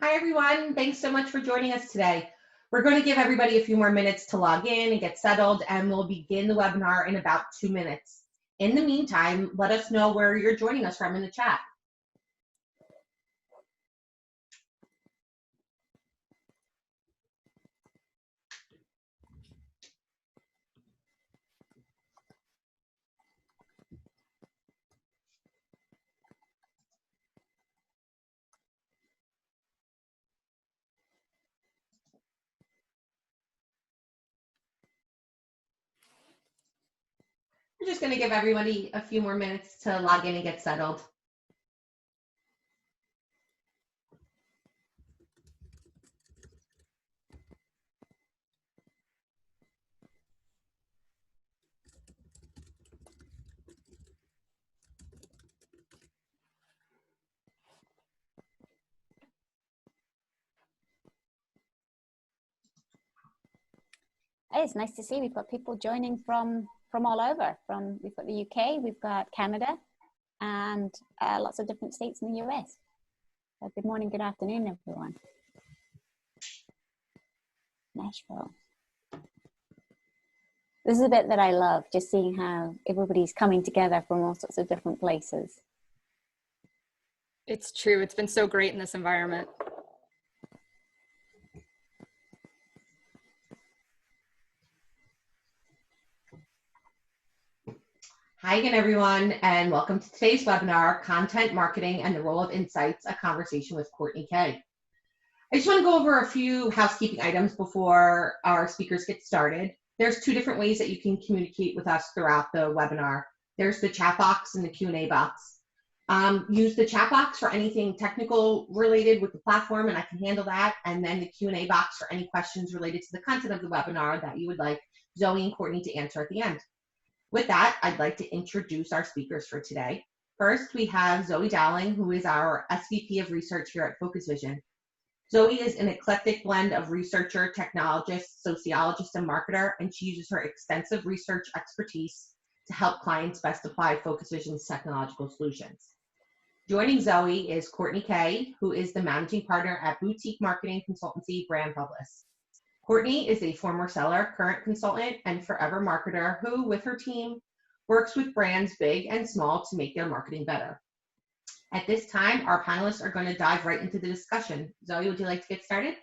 Hi, everyone. Thanks so much for joining us today. We're going to give everybody a few more minutes to log in and get settled, and we'll begin the webinar in about 2 minutes. In the meantime, let us know where you're joining us from in the chat. We're just going to give everybody a few more minutes to log in and get settled. It's nice to see we've got people joining from all over. We've got the UK, we've got Canada, and lots of different states in the US. So good morning, good afternoon, everyone. Nashville. This is a bit that I love, just seeing how everybody's coming together from all sorts of different places. It's true. It's been so great in this environment. Hi again, everyone, and welcome to today's webinar, Content Marketing and the Role of Insights, a conversation with Courtney Kay. I just want to go over a few housekeeping items before our speakers get started. There's two different ways that you can communicate with us throughout the webinar. There's the chat box and the Q&A box. Use the chat box for anything technical related with the platform, and I can handle that, and then the Q&A box for any questions related to the content of the webinar that you would like Zoe and Courtney to answer at the end. With that, I'd like to introduce our speakers for today. First, we have Zoe Dowling, who is our SVP of Research here at Focus Vision. Zoe is an eclectic blend of researcher, technologist, sociologist, and marketer, and she uses her extensive research expertise to help clients best apply Focus Vision's technological solutions. Joining Zoe is Courtney Kay, who is the managing partner at boutique marketing consultancy Brand Publis. Courtney is a former seller, current consultant, and forever marketer who, with her team, works with brands big and small to make their marketing better. At this time, our panelists are going to dive right into the discussion. Zoe, would you like to get started?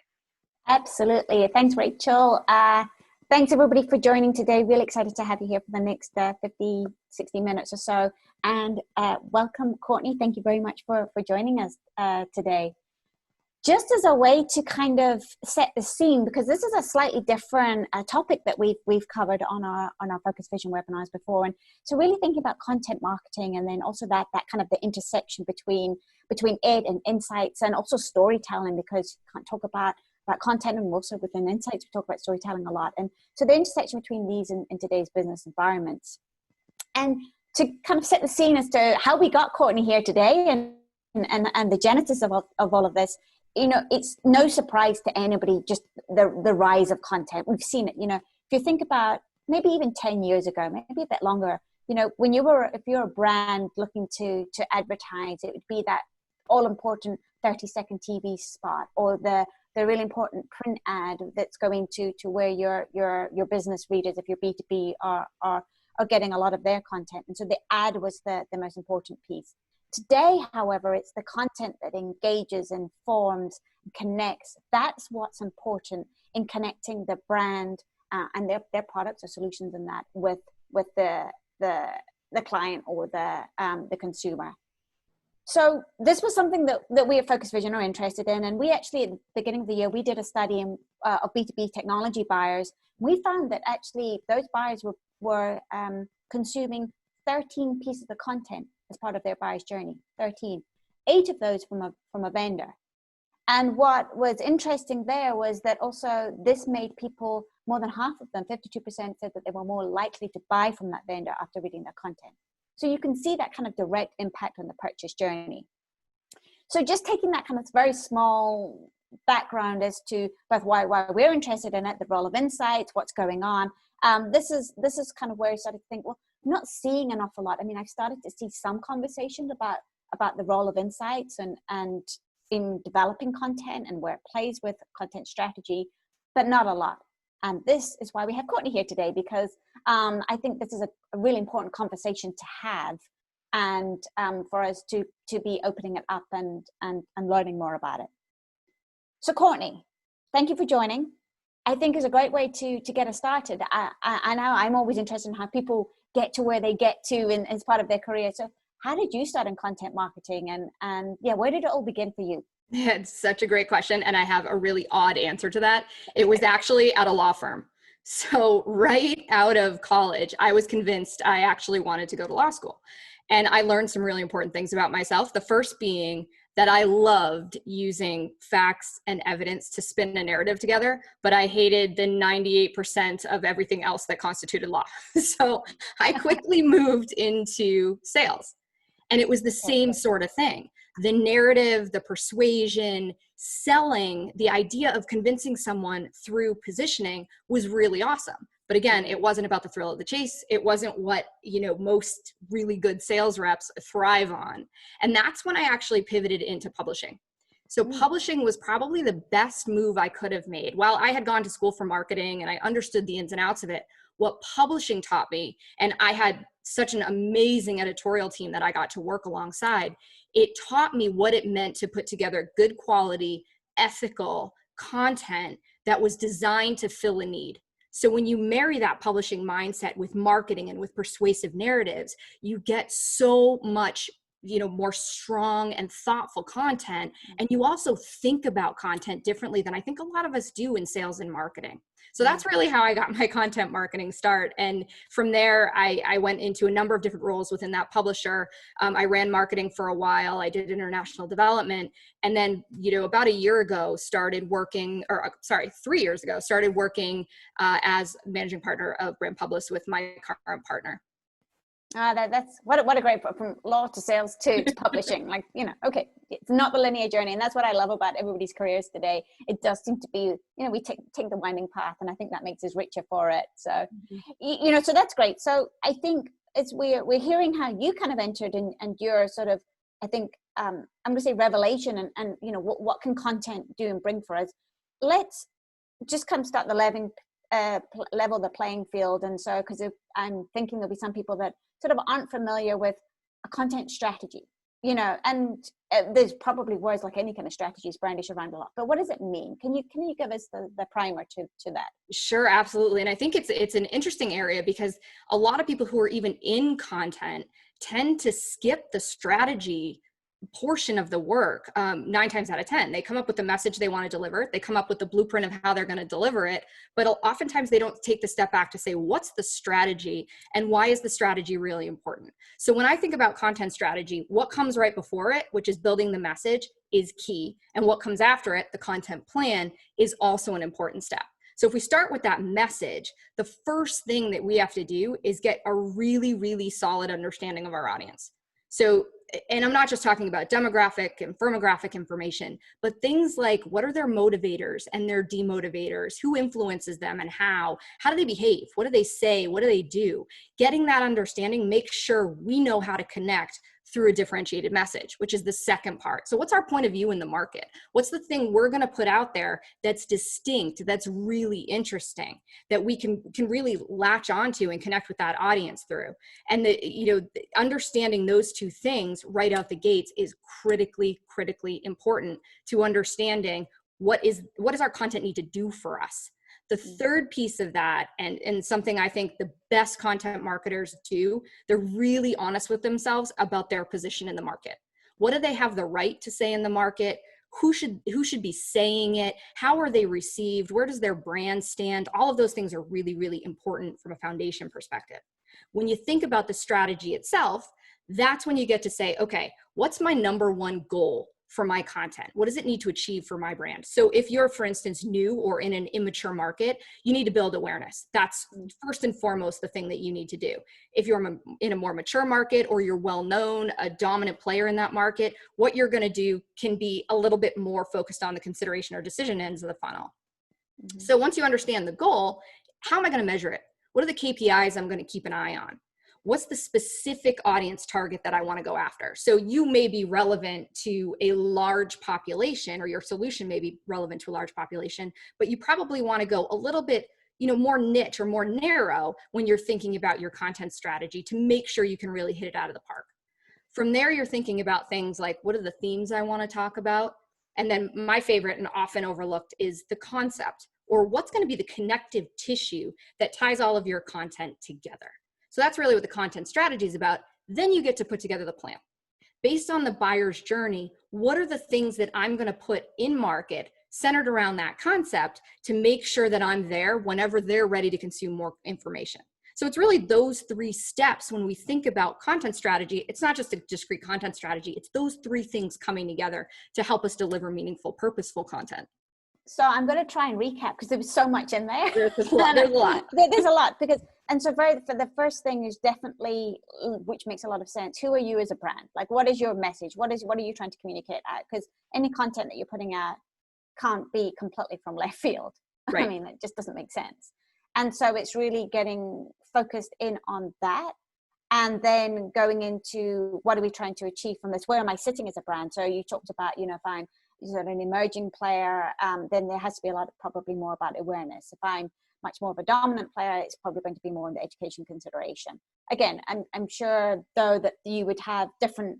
Absolutely. Thanks, Rachel. Thanks, everybody, for joining today. Really excited to have you here for the next 50, 60 minutes or so. And welcome, Courtney. Thank you very much for joining us today. Just as a way to kind of set the scene, because this is a slightly different topic that we've covered on our Focus Vision webinars before, and so really thinking about content marketing, and then also that kind of the intersection between it and insights, and also storytelling, because you can't talk about content, and also within insights we talk about storytelling a lot, and so the intersection between these in today's business environments, and to kind of set the scene as to how we got Courtney here today, and the genesis of all of this. You know, it's no surprise to anybody, just the rise of content. We've seen it, you know, if you think about maybe even 10 years ago, maybe a bit longer, you know, if you're a brand looking to advertise, it would be that all important 30-second TV spot, or the really important print ad that's going to where your business readers, if you're B2B, are getting a lot of their content. And so the ad was the most important piece. Today, however, it's the content that engages, informs, connects. That's what's important in connecting the brand and their products or solutions in that with the client or the consumer. So this was something that we at Focus Vision are interested in, and we actually at the beginning of the year we did a study of B2B technology buyers. We found that actually those buyers were consuming 13 pieces of content as part of their buyer's journey. 13, 8 of those from a vendor. And what was interesting there was that also this made people, more than half of them, 52%, said that they were more likely to buy from that vendor after reading their content. So you can see that kind of direct impact on the purchase journey. So just taking that kind of very small background as to both why we're interested in it, the role of insights, what's going on. This is kind of where I started to think, well, I'm not seeing an awful lot. I mean, I've started to see some conversations about the role of insights and in developing content and where it plays with content strategy, but not a lot. And this is why we have Courtney here today, because I think this is a really important conversation to have, and for us to be opening it up and learning more about it. So Courtney, thank you for joining. I think is a great way to get us started. I know I'm always interested in how people get to where they get to as part of their career. So how did you start in content marketing, and yeah, where did it all begin for you? Yeah, it's such a great question. And I have a really odd answer to that. It was actually at a law firm. So right out of college, I was convinced I actually wanted to go to law school. And I learned some really important things about myself. The first being that I loved using facts and evidence to spin a narrative together, but I hated the 98% of everything else that constituted law. So I quickly moved into sales. And it was the same sort of thing. The narrative, the persuasion, selling, the idea of convincing someone through positioning was really awesome. But again, it wasn't about the thrill of the chase. It wasn't what, most really good sales reps thrive on. And that's when I actually pivoted into publishing. So publishing was probably the best move I could have made. While I had gone to school for marketing and I understood the ins and outs of it, what publishing taught me, and I had such an amazing editorial team that I got to work alongside, it taught me what it meant to put together good quality, ethical content that was designed to fill a need. So when you marry that publishing mindset with marketing and with persuasive narratives, you get so much more strong and thoughtful content. And you also think about content differently than I think a lot of us do in sales and marketing. So that's really how I got my content marketing start. And from there, I went into a number of different roles within that publisher. I ran marketing for a while. I did international development. And then, about a year ago, 3 years ago, started working as managing partner of Brand Publicis with my current partner. That's what a great, from law to sales to publishing, okay, it's not the linear journey. And that's what I love about everybody's careers today. It does seem to be, we take the winding path, and I think that makes us richer for it. So, so that's great. So I think we're hearing how you kind of entered and your sort of, I think, I'm going to say revelation and what can content do and bring for us. Let's just kind of start the level the playing field. And so, because I'm thinking there'll be some people that sort of aren't familiar with a content strategy, and there's probably words like any kind of strategy is brandish around a lot, but what does it mean? Can you give us the primer to that? Sure, absolutely. And I think it's an interesting area, because a lot of people who are even in content tend to skip the strategy portion of the work. 9 times out of 10, they come up with the message they want to deliver. They come up with the blueprint of how they're going to deliver it. But oftentimes they don't take the step back to say, what's the strategy and why is the strategy really important? So when I think about content strategy, what comes right before it, which is building the message, is key. And what comes after it, the content plan, is also an important step. So if we start with that message, the first thing that we have to do is get a really, really solid understanding of our audience. So, and I'm not just talking about demographic and firmographic information, but things like, what are their motivators and their demotivators? Who influences them and how? How do they behave? What do they say? What do they do? Getting that understanding makes sure we know how to connect through a differentiated message, which is the second part. So what's our point of view in the market? What's the thing we're going to put out there that's distinct, that's really interesting, that we can really latch onto and connect with that audience through? And understanding those two things right out the gates is critically important to understanding what does our content need to do for us. The third piece of that, and something I think the best content marketers do, they're really honest with themselves about their position in the market. What do they have the right to say in the market? Who should be saying it? How are they received? Where does their brand stand? All of those things are really, really important from a foundation perspective. When you think about the strategy itself, that's when you get to say, okay, what's my number one goal for my content? What does it need to achieve for my brand? So if you're, for instance, new or in an immature market, you need to build awareness. That's first and foremost the thing that you need to do. If you're in a more mature market, or you're well-known, a dominant player in that market, what you're going to do can be a little bit more focused on the consideration or decision ends of the funnel. Mm-hmm. So once you understand the goal, how am I going to measure it? What are the KPIs I'm going to keep an eye on? what's the specific audience target that I want to go after? So you may be relevant to a large population, or your solution may be relevant to a large population, but you probably want to go a little bit, more niche or more narrow when you're thinking about your content strategy to make sure you can really hit it out of the park. From there, you're thinking about things like, what are the themes I want to talk about? And then my favorite and often overlooked is the concept, or what's going to be the connective tissue that ties all of your content together. So that's really what the content strategy is about. Then you get to put together the plan. Based on the buyer's journey, what are the things that I'm going to put in market centered around that concept to make sure that I'm there whenever they're ready to consume more information? So it's really those 3 steps when we think about content strategy. It's not just a discrete content strategy. It's those 3 things coming together to help us deliver meaningful, purposeful content. So I'm going to try and recap because there was so much in there. There's a lot. There's a lot because, and so for the first thing is definitely, which makes a lot of sense. Who are you as a brand? Like, what is your message? What are you trying to communicate out? Because any content that you're putting out can't be completely from left field. Right. I mean, it just doesn't make sense. And so it's really getting focused in on that, and then going into what are we trying to achieve from this? Where am I sitting as a brand? So you talked about, if I'm sort of an emerging player, then there has to be probably more about awareness. If I'm much more of a dominant player, it's probably going to be more in the education consideration. Again, I'm sure though that you would have different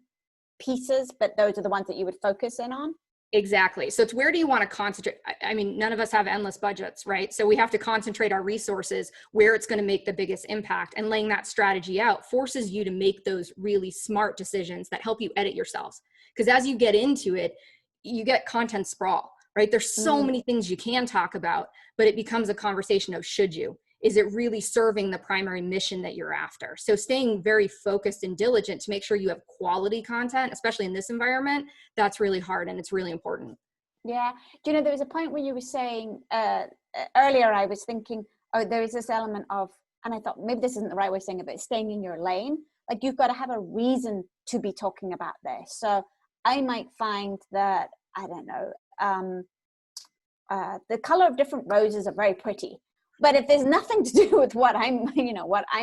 pieces, but those are the ones that you would focus in on. Exactly. So it's where do you want to concentrate? I mean, none of us have endless budgets, right? So we have to concentrate our resources where it's going to make the biggest impact, and laying that strategy out forces you to make those really smart decisions that help you edit yourselves. Because as you get into it, you get content sprawl, right? There's so many things you can talk about, but it becomes a conversation of should you? Is it really serving the primary mission that you're after? So staying very focused and diligent to make sure you have quality content, especially in this environment, that's really hard and it's really important. Yeah. Do you know, there was a point where you were saying earlier, I was thinking, oh, there is this element of, and I thought maybe this isn't the right way of saying it, but staying in your lane. Like you've got to have a reason to be talking about this. So I might find that, I don't know, the color of different roses are very pretty. But if there's nothing to do with what I'm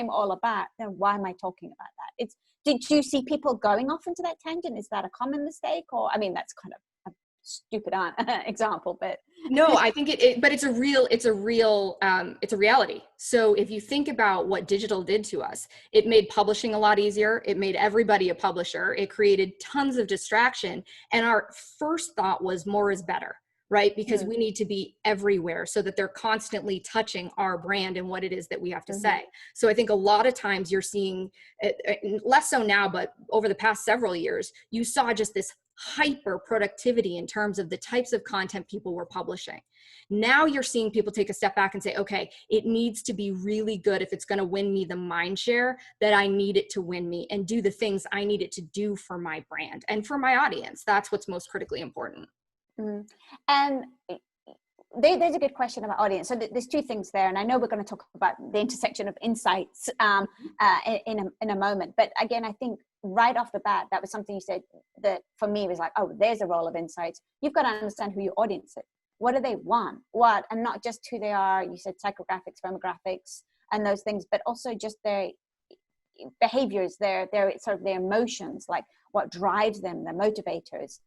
all about, then why am I talking about that? Did you see people going off into that tangent? Is that a common mistake? Or, I mean, that's kind of a stupid example, but. No, I think but it's a reality. So if you think about what digital did to us, it made publishing a lot easier. It made everybody a publisher. It created tons of distraction. And our first thought was more is better. Right? Because we need to be everywhere so that they're constantly touching our brand and what it is that we have to say. So I think a lot of times you're seeing, less so now, but over the past several years, you saw just this hyper productivity in terms of the types of content people were publishing. Now you're seeing people take a step back and say, okay, it needs to be really good if it's going to win me the mind share that I need it to win me, and do the things I need it to do for my brand and for my audience. That's what's most critically important. And there's a good question about audience. So there's 2 things there, and I know we're going to talk about the intersection of insights in a moment. But again, I think right off the bat, that was something you said that for me was like, oh, there's a role of insights. You've got to understand who your audience is. What do they want? And not just who they are. You said psychographics, firmographics, and those things, but also just their behaviors, their sort of their emotions, like what drives them, their motivators.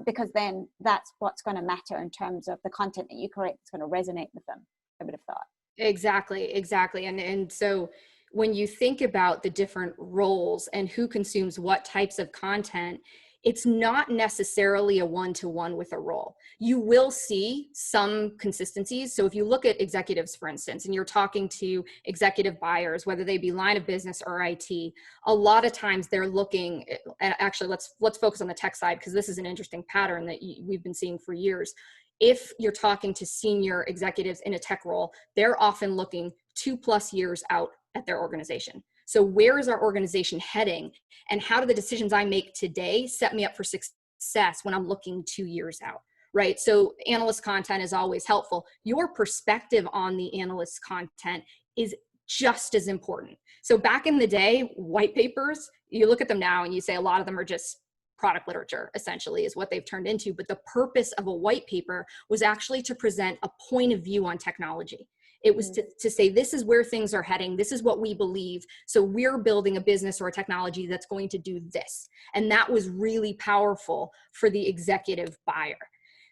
Because then that's what's going to matter in terms of the content that you create that's going to resonate with them, I would have thought. Exactly. And so when you think about the different roles and who consumes what types of content, it's not necessarily a one-to-one with a role. You will see some consistencies. So if you look at executives, for instance, and you're talking to executive buyers, whether they be line of business or IT, a lot of times they're looking, actually, let's focus on the tech side, because this is an interesting pattern that we've been seeing for years. If you're talking to senior executives in a tech role, they're often looking 2+ years out at their organization. So where is our organization heading, and how do the decisions I make today set me up for success when I'm looking 2 years out, right? So analyst content is always helpful. Your perspective on the analyst content is just as important. So back in the day, white papers, you look at them now and you say a lot of them are just product literature, essentially, is what they've turned into. But the purpose of a white paper was actually to present a point of view on technology. It was to say, this is where things are heading. This is what we believe. So we're building a business or a technology that's going to do this. And that was really powerful for the executive buyer.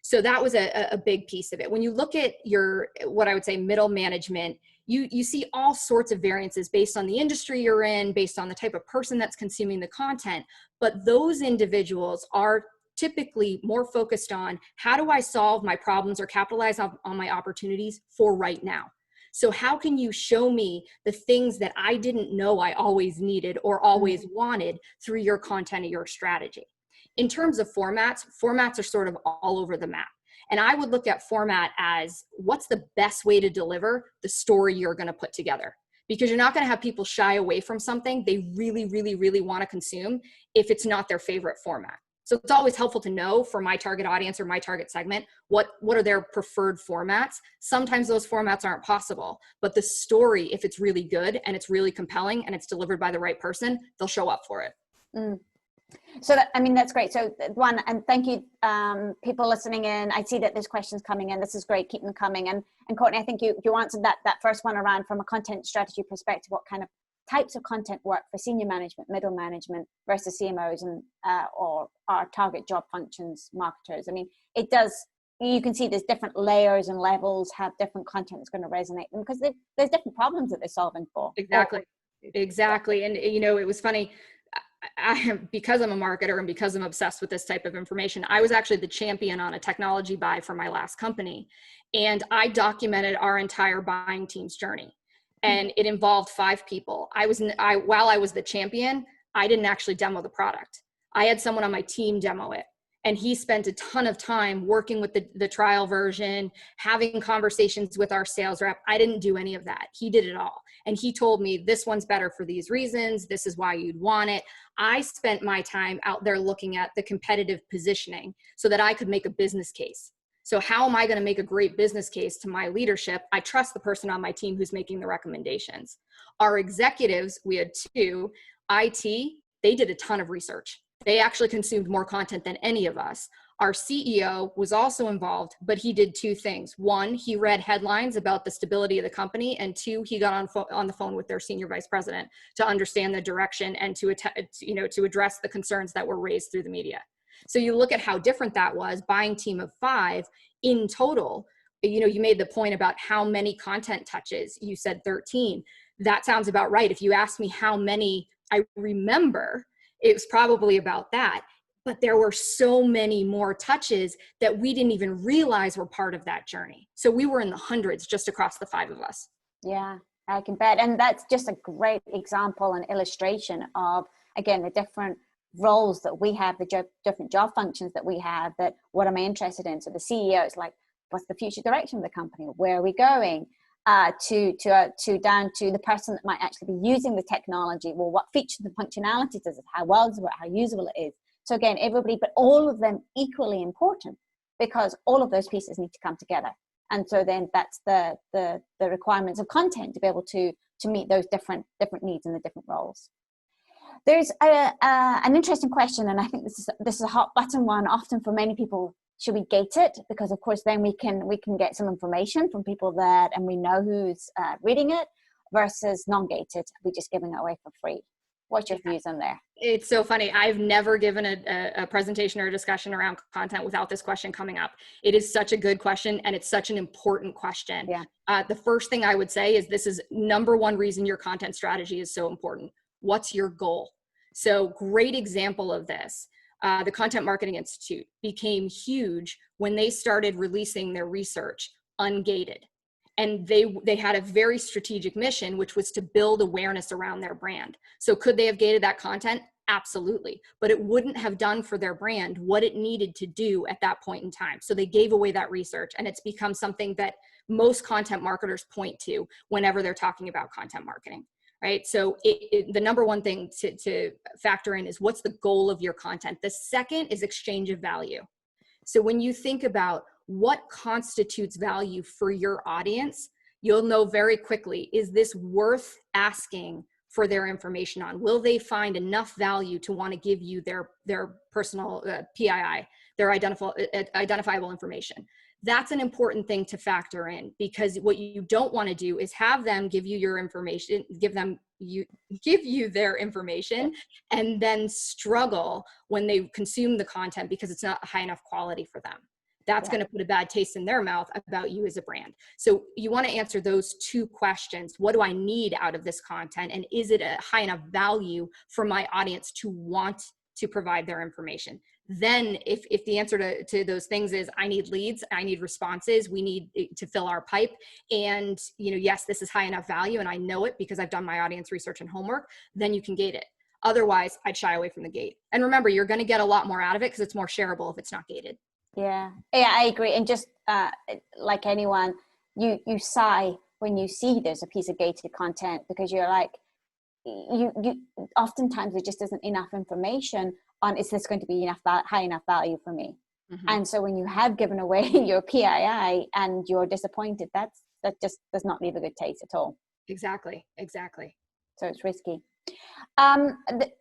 So that was a big piece of it. When you look at your, what I would say, middle management, you see all sorts of variances based on the industry you're in, based on the type of person that's consuming the content. But those individuals are typically more focused on, how do I solve my problems or capitalize on my opportunities for right now? So how can you show me the things that I didn't know I always needed or always wanted through your content or your strategy? In terms of formats are sort of all over the map. And I would look at format as, what's the best way to deliver the story you're going to put together? Because you're not going to have people shy away from something they really, really, really want to consume if it's not their favorite format. So it's always helpful to know, for my target audience or my target segment, what are their preferred formats. Sometimes those formats aren't possible, but the story, if it's really good and it's really compelling and it's delivered by the right person, they'll show up for it. So that, I mean, that's great. So one, and thank you, people listening in. I see that there's questions coming in. This is great. Keep them coming. And Courtney, I think you answered that first one around, from a content strategy perspective, what kind of types of content work for senior management, middle management versus CMOs and or our target job functions, marketers. I mean, it does, you can see there's different layers and levels, have different content that's going to resonate them, because there's different problems that they're solving for. Exactly. And, you know, it was funny. Because I'm a marketer and because I'm obsessed with this type of information, I was actually the champion on a technology buy for my last company. And I documented our entire buying team's journey. And it involved 5 people. While I was the champion, I didn't actually demo the product. I had someone on my team demo it. And he spent a ton of time working with the trial version, having conversations with our sales rep. I didn't do any of that. He did it all. And he told me, this one's better for these reasons. This is why you'd want it. I spent my time out there looking at the competitive positioning so that I could make a business case. So how am I going to make a great business case to my leadership? I trust the person on my team who's making the recommendations. Our executives, we had 2, IT, they did a ton of research. They actually consumed more content than any of us. Our CEO was also involved, but he did 2 things. 1, he read headlines about the stability of the company, and 2, he got on the phone with their senior vice president to understand the direction and to address the concerns that were raised through the media. So you look at how different that was. Buying team of 5 in total. You made the point about how many content touches. You said 13. That sounds about right. If you ask me how many I remember, it was probably about that. But there were so many more touches that we didn't even realize were part of that journey. So we were in the hundreds just across the 5 of us. Yeah, I can bet. And that's just a great example and illustration of, again, the different roles that we have, the different job functions that we have, that what am I interested in? So the CEO is like, what's the future direction of the company? Where are we going? To down to the person that might actually be using the technology. Well, what features and functionality does it? How well is it? How usable it is? So again, everybody, but all of them equally important, because all of those pieces need to come together. And so then that's the requirements of content to be able to meet those different needs and the different roles. There's an interesting question, and I think this is a hot button one often for many people. Should we gate it? Because of course then we can get some information from people that, and we know who's reading it, versus non-gated, we're just giving it away for free. What's your views on there? It's so funny. I've never given a presentation or a discussion around content without this question coming up. It is such a good question, and it's such an important question. Yeah. The first thing I would say is, this is number one reason your content strategy is so important. What's your goal? So great example of this. The Content Marketing Institute became huge when they started releasing their research ungated. And they had a very strategic mission, which was to build awareness around their brand. So could they have gated that content? Absolutely. But it wouldn't have done for their brand what it needed to do at that point in time. So they gave away that research, and it's become something that most content marketers point to whenever they're talking about content marketing. Right? So the number one thing to factor in is, what's the goal of your content? The second is exchange of value. So when you think about what constitutes value for your audience, you'll know very quickly, is this worth asking for their information on? Will they find enough value to want to give you their personal PII, their identifiable information? That's an important thing to factor in, because what you don't want to do is have them give you your information, give you their information, and then struggle when they consume the content because it's not high enough quality for them. That's going to put a bad taste in their mouth about you as a brand. So you want to answer those two questions. What do I need out of this content? And is it a high enough value for my audience to want to provide their information? Then if the answer to those things is I need leads, I need responses, we need to fill our pipe, and yes, this is high enough value and I know it because I've done my audience research and homework, then you can gate it. Otherwise, I'd shy away from the gate. And remember, you're going to get a lot more out of it because it's more shareable if it's not gated. Yeah, I agree. And just like anyone, you sigh when you see there's a piece of gated content, because you're like, you oftentimes there just isn't enough information on, is this going to be high enough value for me? Mm-hmm. And so when you have given away your PII and you're disappointed, that just does not leave a good taste at all. Exactly. So it's risky.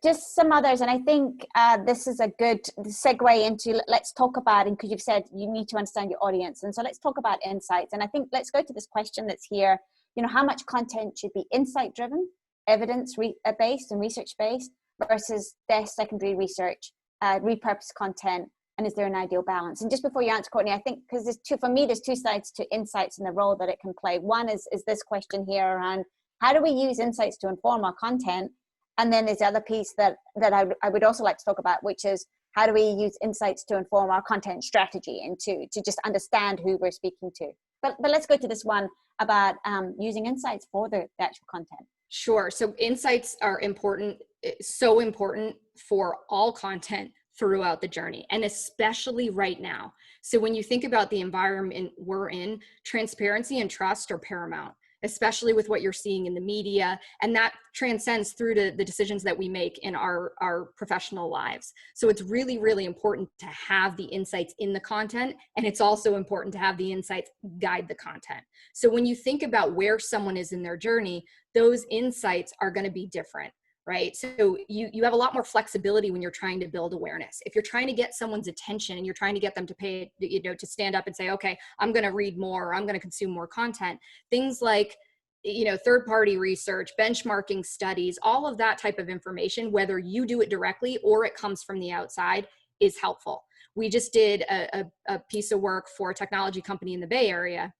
Just some others, and I think this is a good segue into, let's talk about, and because you've said you need to understand your audience, and so let's talk about insights. And I think let's go to this question that's here. How much content should be insight driven, evidence based and research based, versus their secondary research, repurposed content, and is there an ideal balance? And just before you answer, Courtney, I think, because there's two sides to insights and the role that it can play. One is this question here around, how do we use insights to inform our content? And then there's the other piece that I would also like to talk about, which is how do we use insights to inform our content strategy and to just understand who we're speaking to. But let's go to this one about using insights for the actual content. Sure. So insights are important, so important for all content throughout the journey, and especially right now. So when you think about the environment we're in, transparency and trust are paramount, especially with what you're seeing in the media, and that transcends through to the decisions that we make in our professional lives. So it's really, really important to have the insights in the content, and it's also important to have the insights guide the content. So when you think about where someone is in their journey, those insights are going to be different, right? So you have a lot more flexibility when you're trying to build awareness. If you're trying to get someone's attention and you're trying to get them to pay, to stand up and say, okay, I'm going to read more, or I'm going to consume more content, things like, third-party research, benchmarking studies, all of that type of information, whether you do it directly or it comes from the outside, is helpful. We just did a piece of work for a technology company in the Bay Area,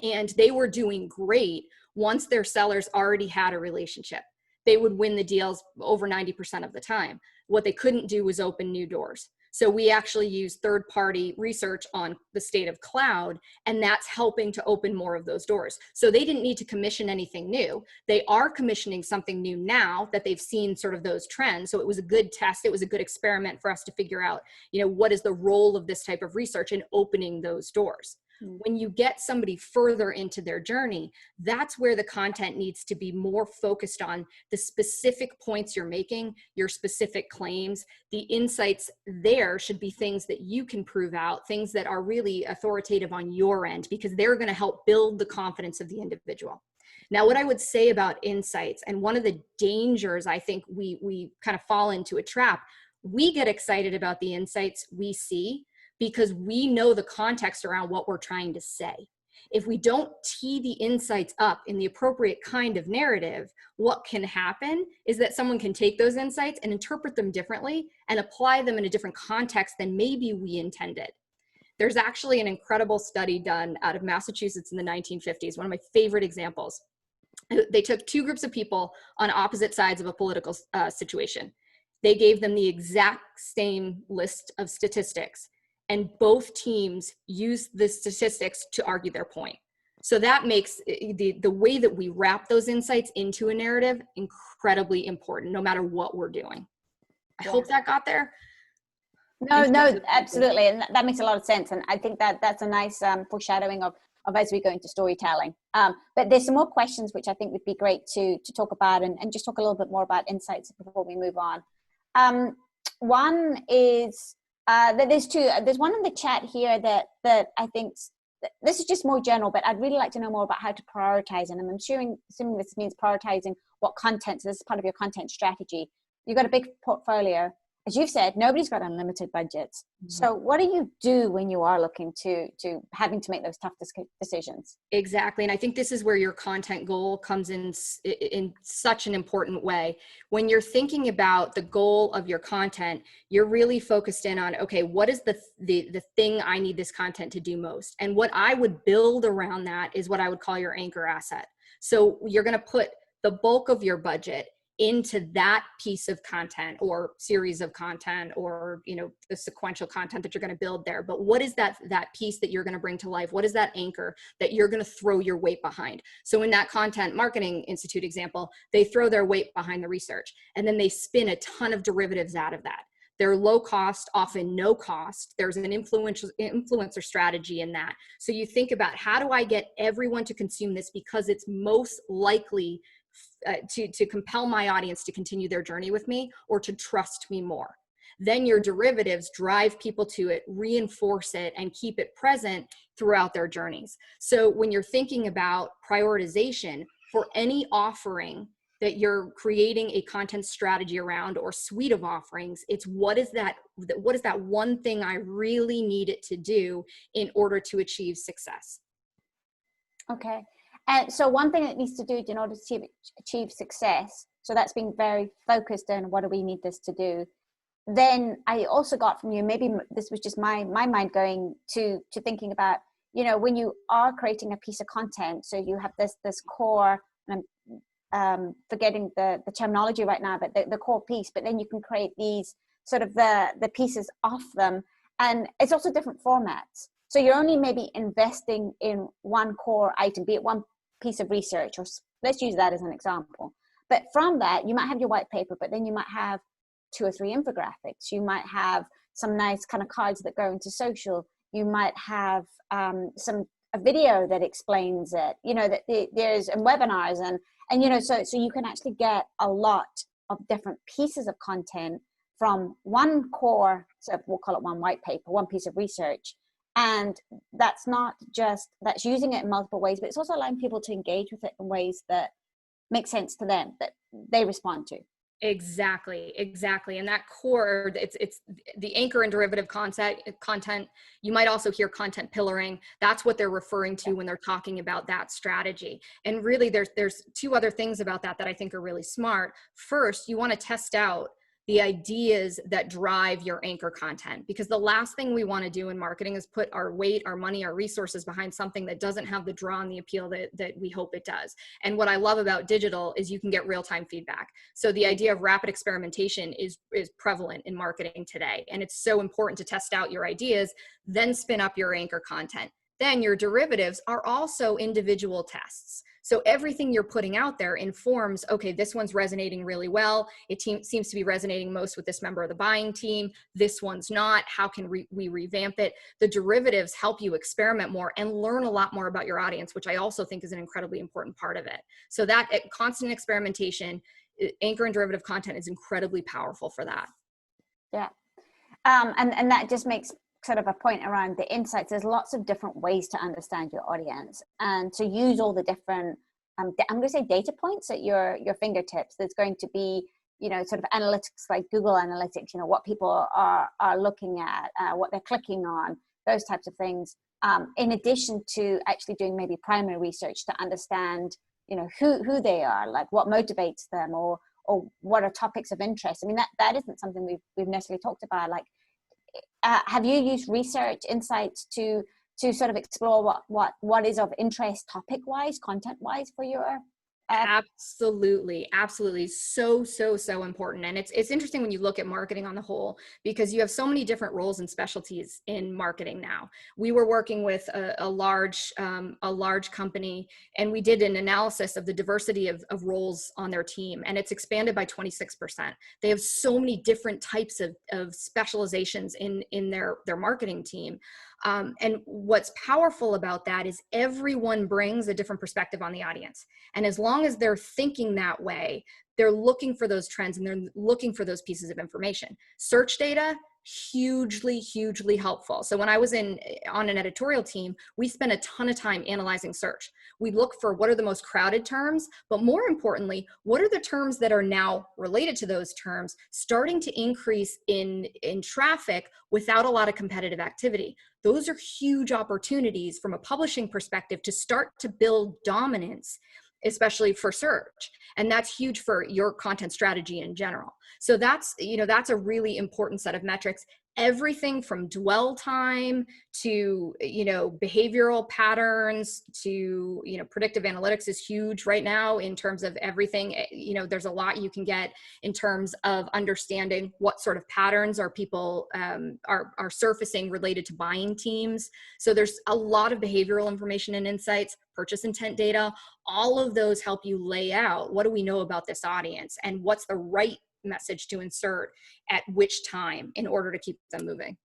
and they were doing great once their sellers already had a relationship. They would win the deals over 90% of the time. What they couldn't do was open new doors. So we actually use third-party research on the state of cloud, and that's helping to open more of those doors. So they didn't need to commission anything new. They are commissioning something new now that they've seen sort of those trends. So it was a good test. It was a good experiment for us to figure out, what is the role of this type of research in opening those doors. When you get somebody further into their journey, that's where the content needs to be more focused on the specific points you're making, your specific claims. The insights there should be things that you can prove out, things that are really authoritative on your end, because they're going to help build the confidence of the individual. Now, what I would say about insights, and one of the dangers I think we kind of fall into a trap, we get excited about the insights we see because we know the context around what we're trying to say. If we don't tee the insights up in the appropriate kind of narrative, what can happen is that someone can take those insights and interpret them differently and apply them in a different context than maybe we intended. There's actually an incredible study done out of Massachusetts in the 1950s, one of my favorite examples. They took two groups of people on opposite sides of a political situation. They gave them the exact same list of statistics, and both teams use the statistics to argue their point. So that makes the way that we wrap those insights into a narrative incredibly important, no matter what we're doing. I hope that got there. No, absolutely. And that makes a lot of sense. And I think that's a nice foreshadowing of as we go into storytelling. But there's some more questions which I think would be great to talk about and just talk a little bit more about insights before we move on. One is, there's one in the chat here that I think, this is just more general, but I'd really like to know more about how to prioritize. And I'm assuming this means prioritizing what content, so this is part of your content strategy. You've got a big portfolio. as you've said, nobody's got unlimited budgets. So what do you do when you are looking to having to make those tough decisions? Exactly. And I think this is where your content goal comes in such an important way. When you're thinking about the goal of your content, you're really focused in on, okay, what is the thing I need this content to do most? And what I would build around that is what I would call your anchor asset. So you're going to put the bulk of your budget into that piece of content or series of content, or, you know, the sequential content that you're going to build there. But what is that piece that you're going to bring to life? What is that anchor that you're going to throw your weight behind? So in that Content Marketing Institute example, they throw their weight behind the research, and then they spin a ton of derivatives out of that. They're low cost, often no cost. There's an influencer strategy in that. So you think about, how do I get everyone to consume this because it's most likely to compel my audience to continue their journey with me or to trust me more? Then your derivatives drive people to it, reinforce it, and keep it present throughout their journeys. So when you're thinking about prioritization for any offering that you're creating a content strategy around or suite of offerings, it's what is that one thing I really need it to do in order to achieve success? Okay. And so one thing it needs to do in order to achieve success, so that's being very focused on what do we need this to do. Then I also got from you, maybe this was just my mind going to thinking about, you know, when you are creating a piece of content, so you have this core, and I'm forgetting the terminology right now, but the core piece, but then you can create these sort of the pieces off them, and it's also different formats. So you're only maybe investing in one core item, be it one piece of research, or let's use that as an example. But from that, you might have your white paper, but then you might have 2 or 3 infographics. You might have some nice kind of cards that go into social. You might have a video that explains it, you know, that there's and webinars and you know, so you can actually get a lot of different pieces of content from one core, so we'll call it one white paper, one piece of research. And that's using it in multiple ways, but it's also allowing people to engage with it in ways that make sense to them, that they respond to. Exactly. And that core, it's the anchor and derivative content. You might also hear content pillaring. That's what they're referring to when they're talking about that strategy. And really there's 2 other things about that I think are really smart. First, you want to test out the ideas that drive your anchor content, because the last thing we want to do in marketing is put our weight, our money, our resources behind something that doesn't have the draw and the appeal that we hope it does. And what I love about digital is you can get real-time feedback. So the idea of rapid experimentation is prevalent in marketing today. And it's so important to test out your ideas, then spin up your anchor content. Then your derivatives are also individual tests. So everything you're putting out there informs, okay, this one's resonating really well. It seems to be resonating most with this member of the buying team. This one's not. How can we revamp it? The derivatives help you experiment more and learn a lot more about your audience, which I also think is an incredibly important part of it. So that constant experimentation, anchor and derivative content is incredibly powerful for that. Yeah. And that just makes sort of a point around the insights. There's lots of different ways to understand your audience and to use all the different I'm going to say data points at your fingertips. There's going to be, you know, sort of analytics like Google Analytics, you know, what people are looking at, what they're clicking on, those types of things, in addition to actually doing maybe primary research to understand, you know, who they are, like what motivates them, or what are topics of interest. I mean, that isn't something we've necessarily talked about. Like, have you used research insights to sort of explore what is of interest topic wise, content wise for your Absolutely. So important. And it's interesting when you look at marketing on the whole, because you have so many different roles and specialties in marketing now. We were working with a large company, and we did an analysis of the diversity of roles on their team, and it's expanded by 26%. They have so many different types of specializations in their marketing team. And what's powerful about that is everyone brings a different perspective on the audience. And as long as they're thinking that way, they're looking for those trends and they're looking for those pieces of information. Search data hugely helpful. So when I was on an editorial team, we spent a ton of time analyzing search. We look for what are the most crowded terms, but more importantly, what are the terms that are now related to those terms starting to increase in traffic without a lot of competitive activity. Those are huge opportunities from a publishing perspective to start to build dominance, especially for search. And that's huge for your content strategy in general. So that's a really important set of metrics. Everything from dwell time to, behavioral patterns to, predictive analytics is huge right now in terms of everything. There's a lot you can get in terms of understanding what sort of patterns are people are surfacing related to buying teams. So there's a lot of behavioral information and insights, purchase intent data. All of those help you lay out what do we know about this audience and what's the right message to insert at which time in order to keep them moving.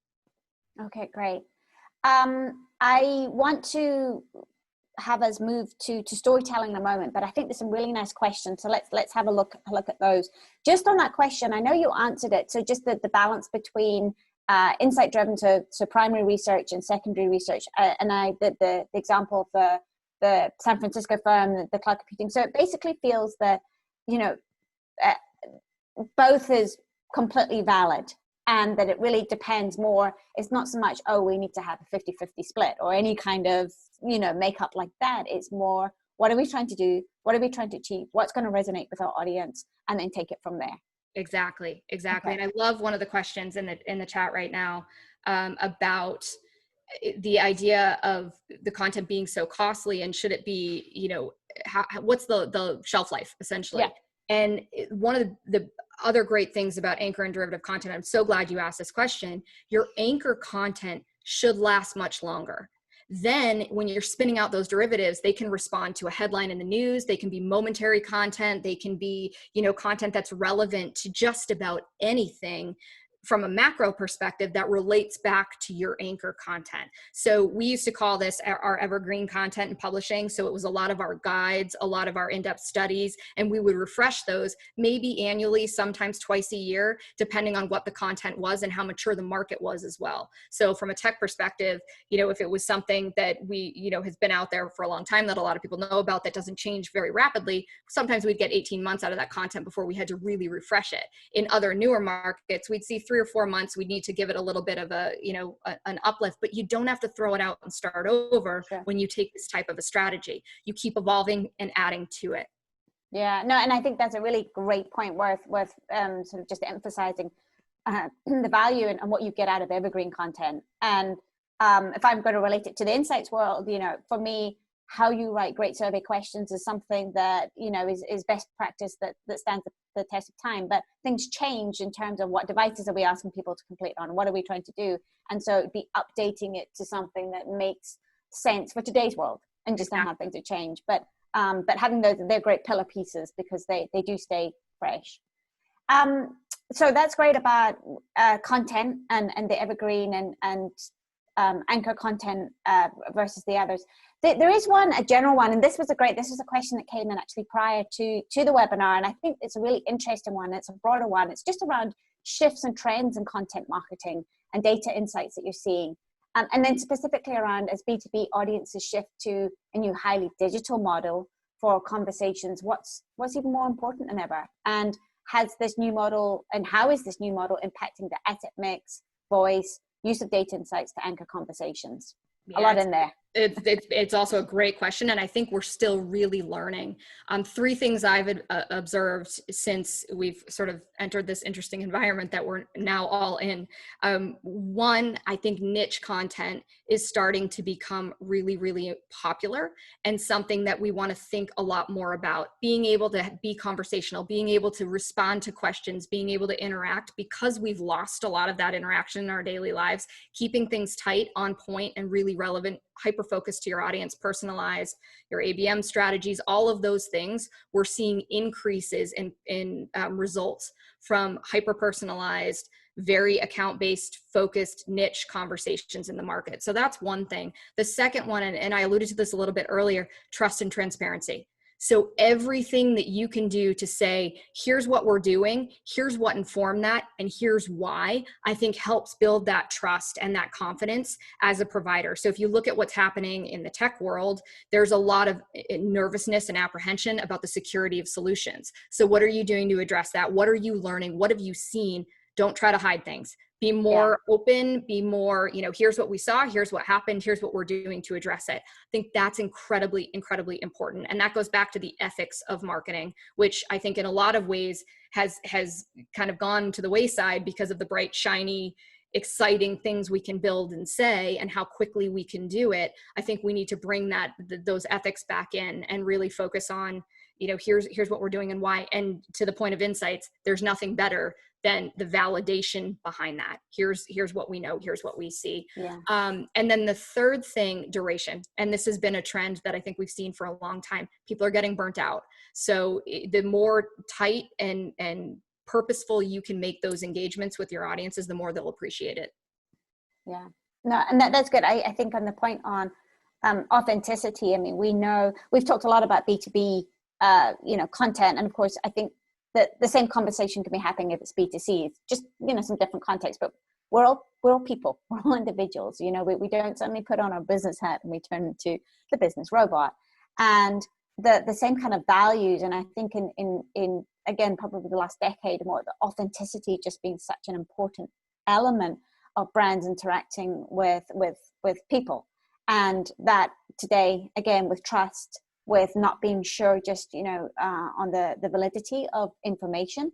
Okay, great. I want to have us move to storytelling in a moment, but I think there's some really nice questions. So let's have a look at those. Just on that question, I know you answered it. So just the balance between insight driven, so primary research and secondary research. And the example of the San Francisco firm, the cloud computing. So it basically feels that, both is completely valid, and that it really depends more. It's not so much, we need to have a 50-50 split or any kind of, makeup like that. It's more, what are we trying to do? What are we trying to achieve? What's going to resonate with our audience? And then take it from there. Exactly. Okay. And I love one of the questions in the chat right now about the idea of the content being so costly, and should it be, what's the shelf life essentially? Yeah. And one of the other great things about anchor and derivative content, I'm so glad you asked this question, your anchor content should last much longer. Then when you're spinning out those derivatives, they can respond to a headline in the news. They can be momentary content. They can be, content that's relevant to just about anything from a macro perspective that relates back to your anchor content. So we used to call this our evergreen content in publishing. So it was a lot of our guides, a lot of our in-depth studies, and we would refresh those maybe annually, sometimes twice a year, depending on what the content was and how mature the market was as well. So from a tech perspective, if it was something that we, has been out there for a long time that a lot of people know about that doesn't change very rapidly, sometimes we'd get 18 months out of that content before we had to really refresh it. In other newer markets, we'd see 3 or 4 months, we need to give it a little bit of an uplift, but you don't have to throw it out and start over. Sure. When you take this type of a strategy. You keep evolving and adding to it. Yeah, no, and I think that's a really great point worth sort of just emphasizing the value and what you get out of evergreen content. And if I'm going to relate it to the insights world, for me, how you write great survey questions is something that, is best practice that stands the test of time. But things change in terms of what devices are we asking people to complete on? What are we trying to do? And so it'd be updating it to something that makes sense for today's world and just how things have changed. But having those, they're great pillar pieces because they do stay fresh. So that's great about content and the evergreen and anchor content versus the others. There is a general one, and this was a question that came in actually prior to the webinar, and I think it's a really interesting one. It's a broader one. It's just around shifts and trends in content marketing and data insights that you're seeing. And then specifically around as B2B audiences shift to a new highly digital model for conversations, what's even more important than ever? And has this new model, and how is this new model impacting the asset mix, voice, use of data insights to anchor conversations? A lot in there. It's also a great question, and I think we're still really learning. 3 things I've observed since we've sort of entered this interesting environment that we're now all in. One, I think niche content is starting to become really, really popular and something that we want to think a lot more about. Being able to be conversational, being able to respond to questions, being able to interact, because we've lost a lot of that interaction in our daily lives, keeping things tight, on point, and really relevant, hyper-focused to your audience, personalized, your ABM strategies, all of those things, we're seeing increases in results from hyper-personalized, very account-based, focused, niche conversations in the market. So that's one thing. The second one, and I alluded to this a little bit earlier, trust and transparency. So everything that you can do to say, here's what we're doing, here's what informed that, and here's why, I think helps build that trust and that confidence as a provider. So if you look at what's happening in the tech world, there's a lot of nervousness and apprehension about the security of solutions. So what are you doing to address that? What are you learning? What have you seen? Don't try to hide things. Be more open, be more, here's what we saw, here's what happened, here's what we're doing to address it. I think that's incredibly, incredibly important. And that goes back to the ethics of marketing, which I think in a lot of ways has kind of gone to the wayside because of the bright, shiny, exciting things we can build and say and how quickly we can do it. I think we need to bring those ethics back in and really focus on, here's what we're doing and why. And to the point of insights, there's nothing better than the validation behind that. Here's what we know, here's what we see. Yeah. And then the third thing, duration. And this has been a trend that I think we've seen for a long time. People are getting burnt out. So the more tight and purposeful you can make those engagements with your audiences, the more they'll appreciate it. Yeah, no, and that's good. I think on the point on authenticity, I mean, we know we've talked a lot about B2B, content. And of course, I think that the same conversation can be happening if it's B2C. It's just, some different context, but we're all people, we're all individuals. We don't suddenly put on our business hat and we turn into the business robot. And the same kind of values. And I think in again, probably the last decade or more, the authenticity just being such an important element of brands interacting with people. And that today, again, with trust, with not being sure just, on the validity of information,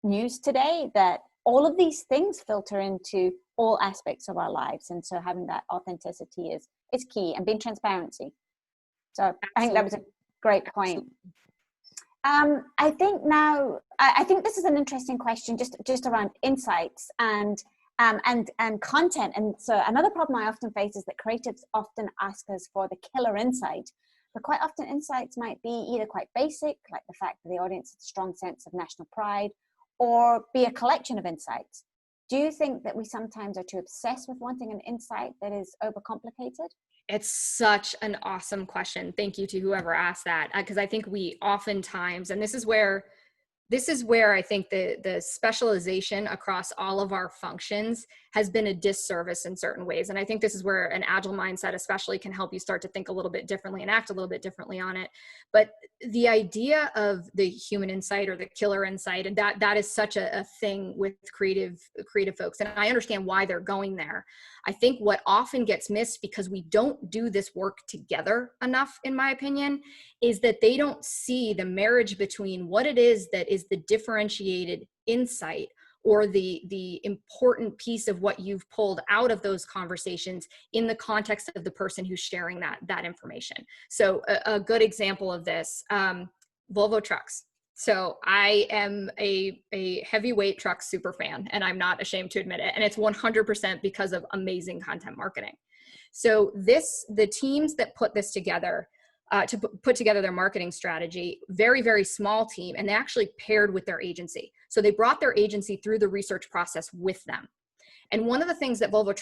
news today, that all of these things filter into all aspects of our lives. And so having that authenticity is key, and being transparency. So absolutely. I think that was a great point. I think now, I think this is an interesting question just around insights and content. And so another problem I often face is that creatives often ask us for the killer insight, but quite often insights might be either quite basic, like the fact that the audience has a strong sense of national pride, or be a collection of insights. Do you think that we sometimes are too obsessed with wanting an insight that is overcomplicated? It's such an awesome question. Thank you to whoever asked that, because I think we oftentimes, and this is where I think the specialization across all of our functions has been a disservice in certain ways. And I think this is where an agile mindset especially can help you start to think a little bit differently and act a little bit differently on it. But the idea of the human insight or the killer insight, and that is such a thing with creative folks. And I understand why they're going there. I think what often gets missed, because we don't do this work together enough, in my opinion, is that they don't see the marriage between what it is that is the differentiated insight or the important piece of what you've pulled out of those conversations in the context of the person who's sharing that information. So a good example of this, Volvo Trucks. So I am a heavyweight truck super fan, and I'm not ashamed to admit it. And it's 100% because of amazing content marketing. So the teams that put this together, to put together their marketing strategy, very, very small team, and they actually paired with their agency. So they brought their agency through the research process with them. And one of the things that Volvo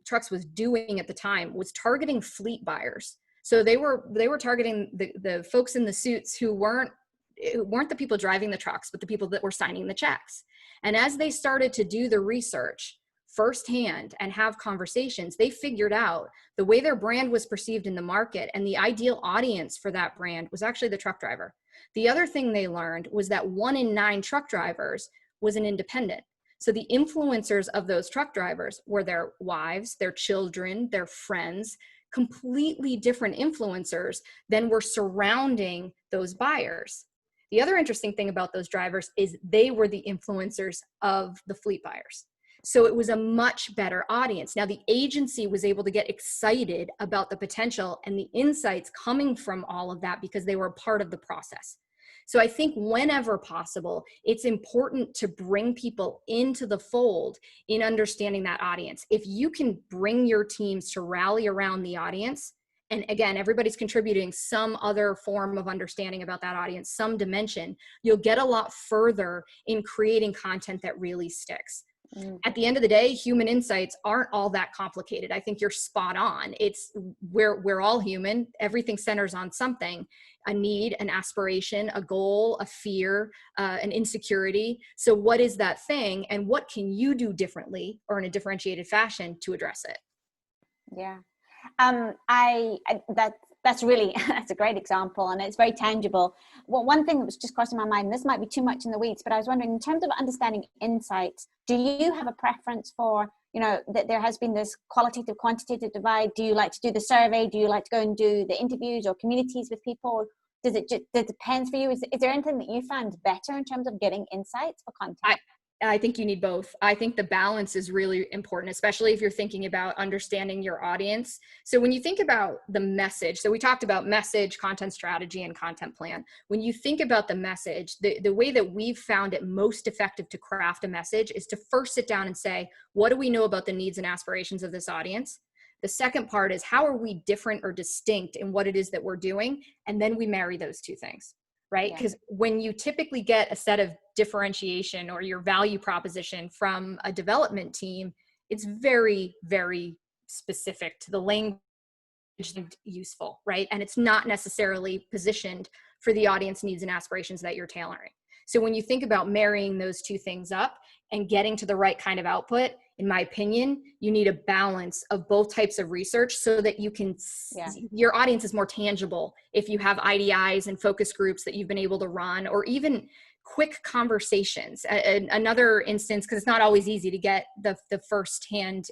Trucks was doing at the time was targeting fleet buyers. So they were targeting the folks in the suits who weren't the people driving the trucks, but the people that were signing the checks. And as they started to do the research firsthand and have conversations, they figured out the way their brand was perceived in the market, and the ideal audience for that brand was actually the truck driver. The other thing they learned was that 1 in 9 truck drivers was an independent. So the influencers of those truck drivers were their wives, their children, their friends, completely different influencers than were surrounding those buyers. The other interesting thing about those drivers is they were the influencers of the fleet buyers. So it was a much better audience. Now, the agency was able to get excited about the potential and the insights coming from all of that because they were a part of the process. So I think whenever possible, it's important to bring people into the fold in understanding that audience. If you can bring your teams to rally around the audience, and again, everybody's contributing some other form of understanding about that audience, some dimension, you'll get a lot further in creating content that really sticks. At the end of the day, human insights aren't all that complicated. I think you're spot on. It's we're all human. Everything centers on something, a need, an aspiration, a goal, a fear, an insecurity. So what is that thing, and what can you do differently or in a differentiated fashion to address it? Yeah. That's really, that's a great example, and it's very tangible. Well, one thing that was just crossing my mind, this might be too much in the weeds, but I was wondering, in terms of understanding insights, do you have a preference for, that there has been this qualitative, quantitative divide? Do you like to do the survey? Do you like to go and do the interviews or communities with people? Does it depends for you? Is there anything that you found better in terms of getting insights for content? I think you need both. I think the balance is really important, especially if you're thinking about understanding your audience. So when you think about the message, so we talked about message, content strategy, and content plan. When you think about the message, the way that we've found it most effective to craft a message is to first sit down and say, what do we know about the needs and aspirations of this audience? The second part is, how are we different or distinct in what it is that we're doing? And then we marry those two things. Right? Because when you typically get a set of differentiation or your value proposition from a development team, it's very, very specific to the language that's useful, right? And it's not necessarily positioned for the audience needs and aspirations that you're tailoring. So when you think about marrying those two things up and getting to the right kind of output, in my opinion, you need a balance of both types of research so that you can, your audience is more tangible if you have IDIs and focus groups that you've been able to run, or even quick conversations. Another instance, because it's not always easy to get the firsthand,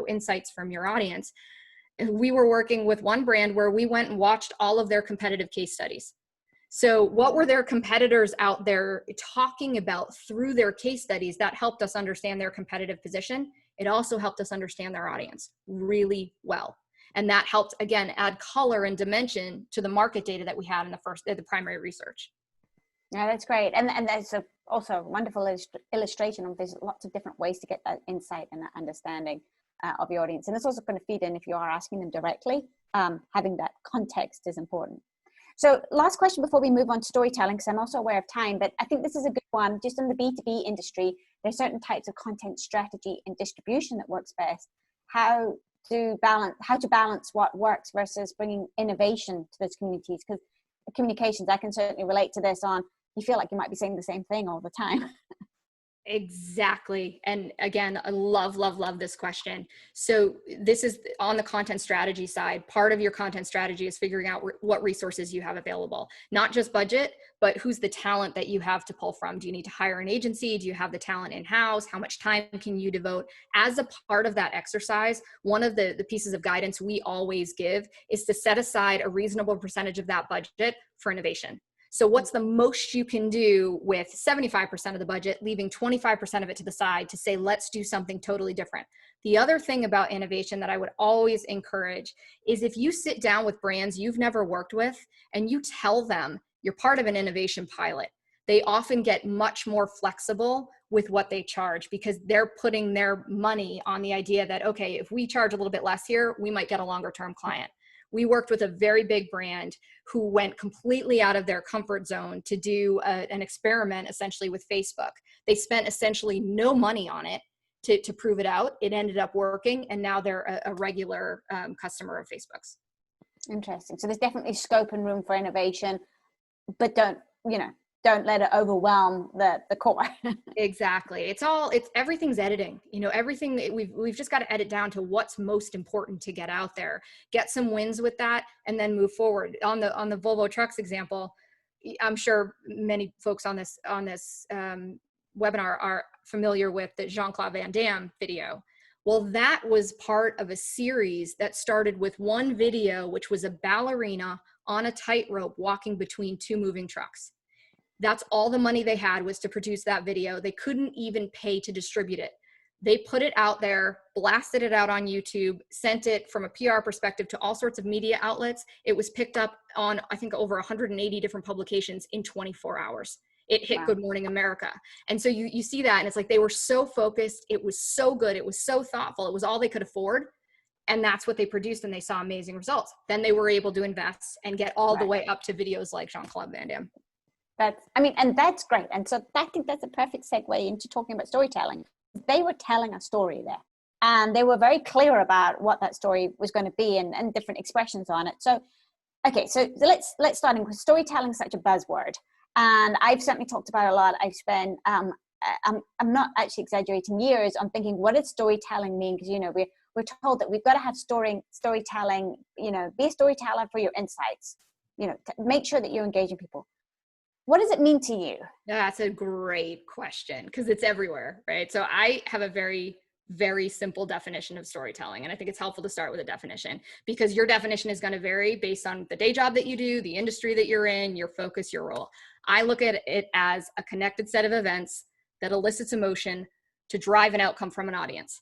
insights from your audience. We were working with one brand where we went and watched all of their competitive case studies. So what were their competitors out there talking about through their case studies that helped us understand their competitive position? It also helped us understand their audience really well. And that helped, again, add color and dimension to the market data that we had in the primary research. Yeah, that's great. And that's also a wonderful illustration of there's lots of different ways to get that insight and that understanding of your audience. And it's also going to feed in if you are asking them directly. Having that context is important. So last question before we move on to storytelling, because I'm also aware of time, but I think this is a good one. Just in the B2B industry, there's certain types of content strategy and distribution that works best. How to balance what works versus bringing innovation to those communities? Because communications, I can certainly relate to this on, you feel like you might be saying the same thing all the time. Exactly. And again, I love this question. So this is on the content strategy side. Part of your content strategy is figuring out what resources you have available, not just budget, but who's the talent that you have to pull from. Do you need to hire an agency? Do you have the talent in-house? How much time can you devote? As a part of that exercise, one of the pieces of guidance we always give is to set aside a reasonable percentage of that budget for innovation. So what's the most you can do with 75% of the budget, leaving 25% of it to the side to say, let's do something totally different. The other thing about innovation that I would always encourage is if you sit down with brands you've never worked with and you tell them you're part of an innovation pilot, they often get much more flexible with what they charge because they're putting their money on the idea that, okay, if we charge a little bit less here, we might get a longer term client. We worked with a very big brand who went completely out of their comfort zone to do an experiment essentially with Facebook. They spent essentially no money on it to prove it out. It ended up working, and now they're a regular customer of Facebook's. Interesting. So there's definitely scope and room for innovation, but don't let it overwhelm the core. Exactly. It's everything's editing. Everything that we've just got to edit down to what's most important to get out there, get some wins with that, and then move forward. On the Volvo Trucks example, I'm sure many folks on this webinar are familiar with the Jean-Claude Van Damme video. Well, that was part of a series that started with one video, which was a ballerina on a tightrope walking between two moving trucks. That's all the money they had was to produce that video. They couldn't even pay to distribute it. They put it out there, blasted it out on YouTube, sent it from a PR perspective to all sorts of media outlets. It was picked up on, I think, over 180 different publications in 24 hours. It hit Good Morning America. And so you see that, and it's like they were so focused. It was so good. It was so thoughtful. It was all they could afford. And that's what they produced, and they saw amazing results. Then they were able to invest and get all the way up to videos like Jean-Claude Van Damme. And that's great. And so I think that's a perfect segue into talking about storytelling. they were telling a story there. And they were very clear about what that story was going to be and different expressions on it. So, okay, so let's start in, because storytelling is such a buzzword. And I've certainly talked about it a lot. I've spent, I'm not actually exaggerating, years on thinking, what does storytelling mean? Because, you know, we're told that we've got to have storytelling, you know, be a storyteller for your insights, you know, to make sure that you're engaging people. What does it mean to you? That's a great question, because it's everywhere, right? So I have a very simple definition of storytelling. And I think it's helpful to start with a definition, because your definition is going to vary based on the day job that you do, the industry that you're in, your focus, your role. I look at it as a connected set of events that elicits emotion to drive an outcome from an audience.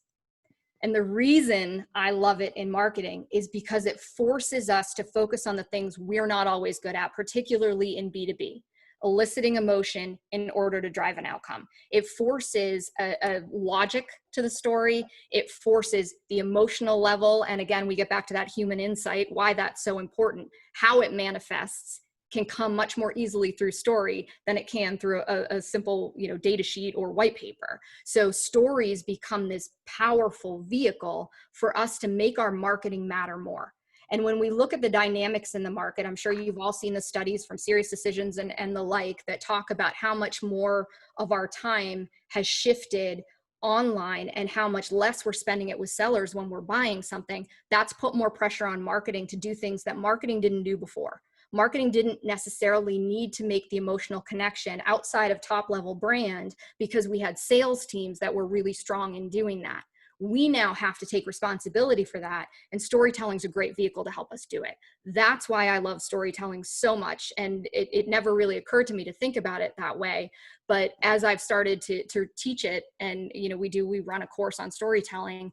And the reason I love it in marketing is because it forces us to focus on the things we're not always good at, particularly in B2B. Eliciting emotion in order to drive an outcome. It forces a logic to the story. It forces the emotional level. And again, we get back to that human insight, why that's so important. How it manifests can come much more easily through story than it can through a simple, you know, data sheet or white paper. So stories become this powerful vehicle for us to make our marketing matter more. And when we look at the dynamics in the market, I'm sure you've all seen the studies from Serious Decisions and the like that talk about how much more of our time has shifted online and how much less we're spending it with sellers when we're buying something. That's put more pressure on marketing to do things that marketing didn't do before. Marketing didn't necessarily need to make the emotional connection outside of top level brand because we had sales teams that were really strong in doing that. We now have to take responsibility for that, and storytelling is a great vehicle to help us do it. That's why I love storytelling so much, and it never really occurred to me to think about it that way. But as I've started to teach it, and you know, we run a course on storytelling,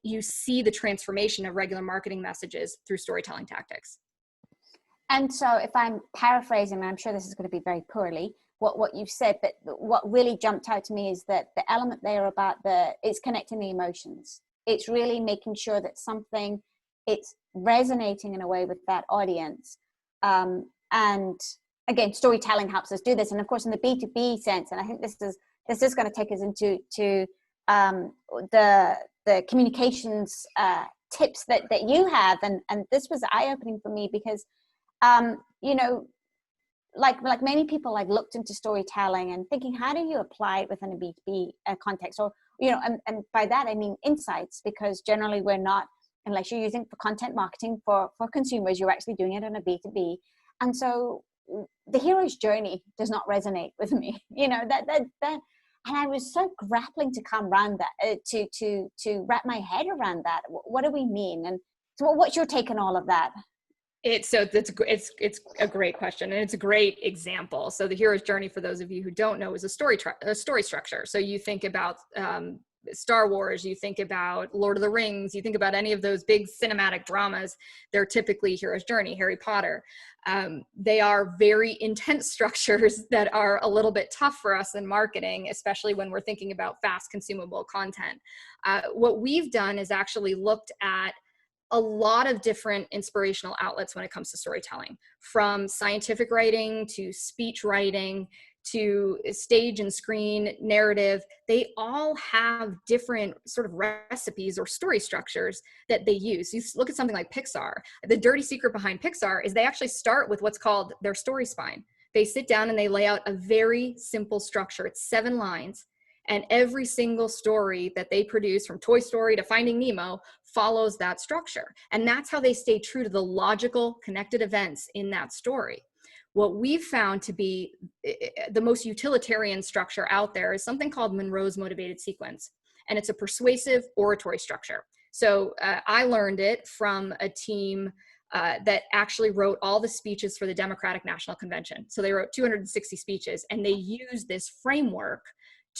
you see the transformation of regular marketing messages through storytelling tactics. And so if I'm paraphrasing, and I'm sure this is going to be very poorly, what you've said, but what really jumped out to me is that the element there about it's connecting the emotions. It's really making sure that something, it's resonating in a way with that audience. And again, storytelling helps us do this. And of course, in the B2B sense, and I think this is going to take us into the communications tips that you have. And this was eye-opening for me because, you know, like many people, like looked into storytelling and thinking, how do you apply it within a B2B context? Or, you know, and by that, I mean insights, because generally we're not, unless you're using for content marketing for consumers, you're actually doing it on a B2B. And so the hero's journey does not resonate with me, you know, that, and I was so grappling to come around that, to wrap my head around that. What do we mean? And so what's your take on all of that? It's a great question, and it's a great example. So the hero's journey, for those of you who don't know, is a story structure. So you think about Star Wars, you think about Lord of the Rings, you think about any of those big cinematic dramas, they're typically hero's journey. Harry Potter. They are very intense structures that are a little bit tough for us in marketing, especially when we're thinking about fast consumable content. What we've done is actually looked at a lot of different inspirational outlets when it comes to storytelling, from scientific writing to speech writing to stage and screen narrative. They all have different sort of recipes or story structures that they use. You look at something like Pixar. The dirty secret behind Pixar is they actually start with what's called their story spine. They sit down and they lay out a very simple structure. It's 7 lines. And every single story that they produce, from Toy Story to Finding Nemo, follows that structure. And that's how they stay true to the logical connected events in that story. What we've found to be the most utilitarian structure out there is something called Monroe's motivated sequence. And it's a persuasive oratory structure. So I learned it from a team that actually wrote all the speeches for the Democratic National Convention. So they wrote 260 speeches, and they used this framework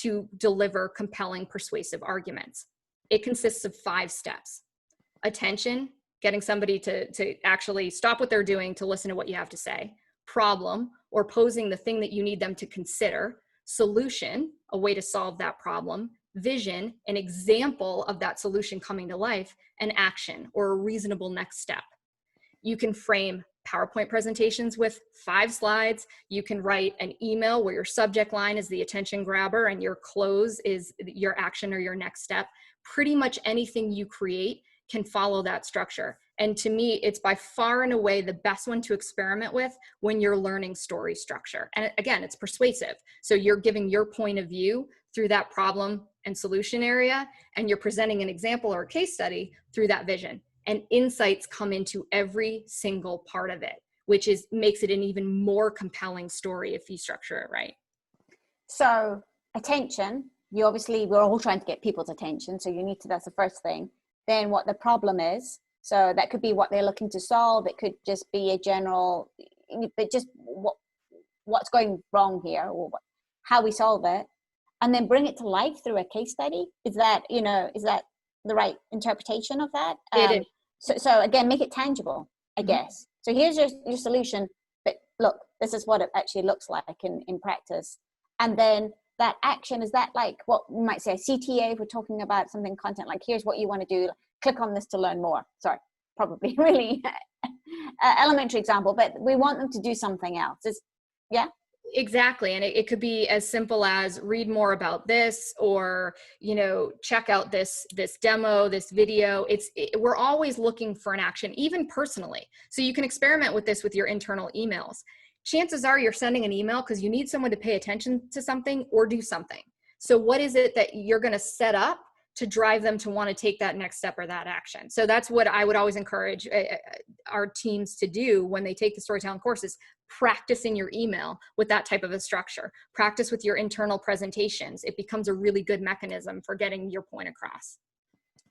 to deliver compelling, persuasive arguments. It consists of 5 steps. Attention, getting somebody to actually stop what they're doing to listen to what you have to say. Problem, or posing the thing that you need them to consider. Solution, a way to solve that problem. Vision, an example of that solution coming to life. And action, or a reasonable next step. You can frame PowerPoint presentations with 5 slides. You can write an email where your subject line is the attention grabber and your close is your action or your next step. Pretty much anything you create can follow that structure. And to me, it's by far and away the best one to experiment with when you're learning story structure. And again, it's persuasive. So you're giving your point of view through that problem and solution area, and you're presenting an example or a case study through that vision. And insights come into every single part of it, which makes it an even more compelling story if you structure it right. So attention, we're all trying to get people's attention. So that's the first thing. Then what the problem is. So that could be what they're looking to solve. It could just be a general, but just what's going wrong here, or how we solve it, and then bring it to life through a case study. Is that the right interpretation of that? It is. So again, make it tangible, I guess. So here's your solution, but look, this is what it actually looks like in practice. And then that action, is that like what we might say a CTA if we're talking about something content, like here's what you want to do, click on this to learn more. Sorry, probably really elementary example, but we want them to do something else. Yeah? Exactly. And it could be as simple as read more about this, or, check out this demo, this video. We're always looking for an action, even personally. So you can experiment with this with your internal emails. Chances are you're sending an email because you need someone to pay attention to something or do something. So what is it that you're going to set up to drive them to want to take that next step or that action? So that's what I would always encourage our teams to do when they take the storytelling courses. Practice in your email with that type of a structure. Practice with your internal presentations. It becomes a really good mechanism for getting your point across.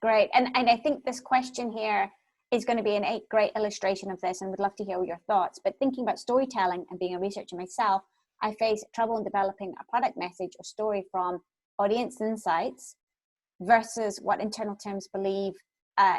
Great. And I think this question here is going to be a great illustration of this, and would love to hear your thoughts. But thinking about storytelling and being a researcher myself, I face trouble in developing a product message or story from audience insights versus what internal teams believe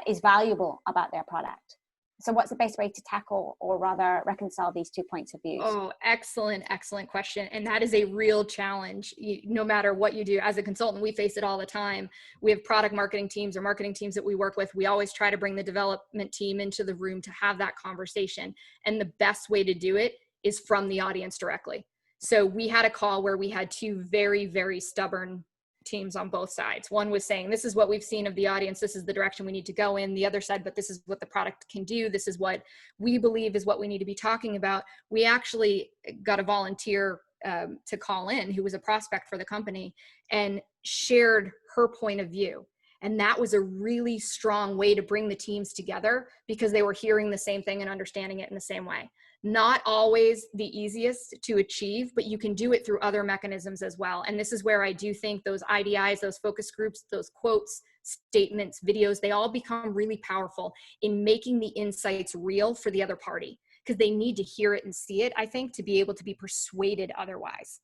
is valuable about their product. So what's the best way to tackle, or rather reconcile, these 2 points of view? Oh, excellent question. And that is a real challenge. No matter what you do as a consultant, we face it all the time. We have product marketing teams or marketing teams that we work with. We always try to bring the development team into the room to have that conversation. And the best way to do it is from the audience directly. So we had a call where we had 2 very, very stubborn teams on both sides. One was saying, this is what we've seen of the audience, this is the direction we need to go in. The other said, but this is what the product can do, this is what we believe is what we need to be talking about. We actually got a volunteer to call in who was a prospect for the company and shared her point of view. And that was a really strong way to bring the teams together, because they were hearing the same thing and understanding it in the same way. Not always the easiest to achieve, but you can do it through other mechanisms as well. And this is where I do think those IDIs, those focus groups, those quotes, statements, videos, they all become really powerful in making the insights real for the other party, because they need to hear it and see it, I think, to be able to be persuaded otherwise.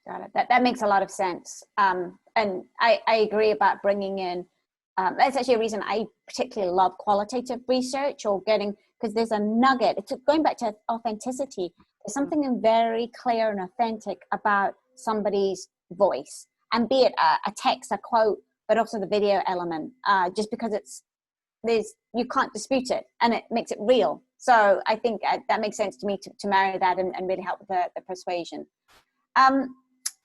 Got it. That makes a lot of sense. And I agree about bringing in, that's actually a reason I particularly love qualitative research, or because there's a nugget. It's going back to authenticity. There's something very clear and authentic about somebody's voice, and be it a text, a quote, but also the video element, just because you can't dispute it, and it makes it real. So I think that makes sense to me to marry that and really help with the persuasion.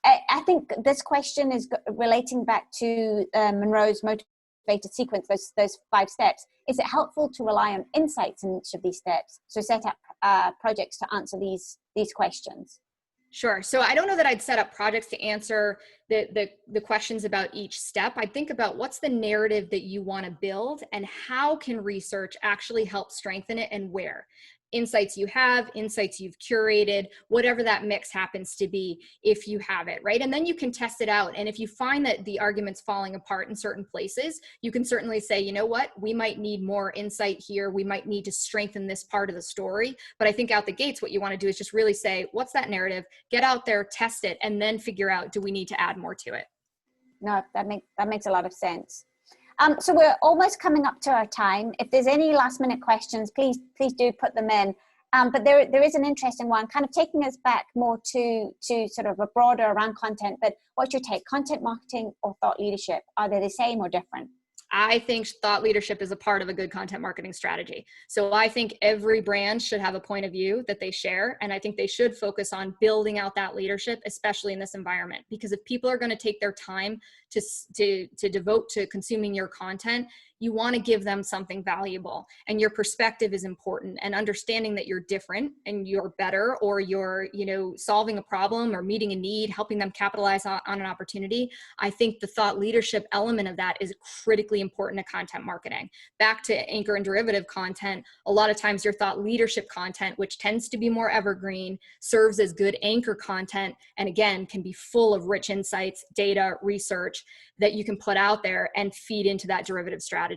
I think this question is relating back to Monroe's motivated sequence, those 5 steps. Is it helpful to rely on insights in each of these steps? So set up projects to answer these questions. Sure. So I don't know that I'd set up projects to answer the questions about each step. I'd think about what's the narrative that you want to build, and how can research actually help strengthen it, and where. Insights you have, insights you've curated, whatever that mix happens to be, if you have it, right? And then you can test it out. And if you find that the argument's falling apart in certain places, you can certainly say, you know what, we might need more insight here. We might need to strengthen this part of the story. But I think out the gates, what you want to do is just really say, what's that narrative? Get out there, test it, and then figure out, do we need to add more to it? No, that makes a lot of sense. So we're almost coming up to our time. If there's any last minute questions, please do put them in. But there is an interesting one, kind of taking us back more to sort of a broader around content. But what's your take? Content marketing or thought leadership? Are they the same or different? I think thought leadership is a part of a good content marketing strategy. So I think every brand should have a point of view that they share. And I think they should focus on building out that leadership, especially in this environment. Because if people are going to take their time to devote to consuming your content, you want to give them something valuable, and your perspective is important, and understanding that you're different and you're better, or you're, solving a problem or meeting a need, helping them capitalize on an opportunity. I think the thought leadership element of that is critically important to content marketing. Back to anchor and derivative content, a lot of times your thought leadership content, which tends to be more evergreen, serves as good anchor content, and again, can be full of rich insights, data, research that you can put out there and feed into that derivative strategy.